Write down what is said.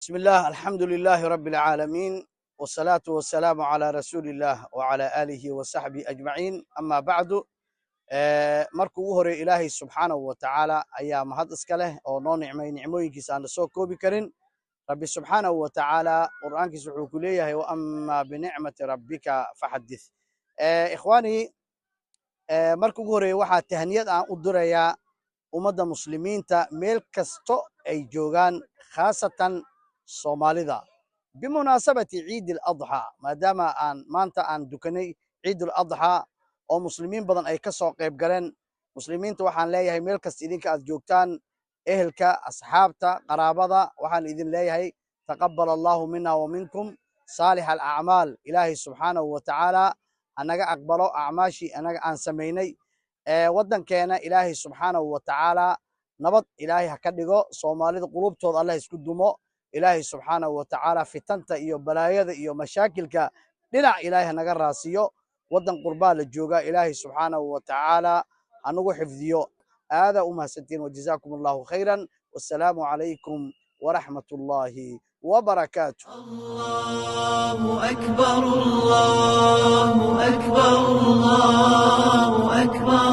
بسم الله الحمد لله رب العالمين والصلاة والسلام على رسول الله وعلى آله وصحبه أجمعين أما بعد markuu hore ilaahay subxaanahu wa tacaala ayaa mahad iska leh oo noo nicmay nicmooyinkiisa aan la soo koobi karin rabbi subxaanahu wa tacaala qur'aankiisa wuxuu ku leeyahay wa amaa binicmati rabbika faxadith ikhwaanii marka ugu horeeye waxaa tahniyad aan u dirayaa ummadda muslimiinta meel kasto ay joogaan khaasatan soomaalida bimunaasabati ciidi aladxaa maadaama aan maanta aan dukanay ciid aladxaa oo muslimiin badan ay ka soo qayb galeen muslimiinta waxaan leeyahay meel kasta idinka aad joogtaan ehelka asxaabta qaraabada waxaan idin leeyahay taqabbal allahu mina wa minkum saalix alacmaal ilaahay subxaanahu wa tacaala hanaga aqbalo acmaashii anaga aan samaynay waddankeena ilaahay subxaanahu wa tacaala nabad ilaahay ha ka dhigo soomaalida qulubtooda allah isku dumo ilaahay subxaanahu wa tacaala fitanta iyo balaayada iyo mashaakilka dhinac ilaahay hanaga raasiyo waddan qurbaa la joogaa ilaahay subxaanahu wa tacaala hanagu xifdiyo aadaa u mahadsantiin wajazaakum allahu khayran wassalaamu calaykum waraxmat ullaahi وبركاته. الله أكبر الله أكبر الله أكبر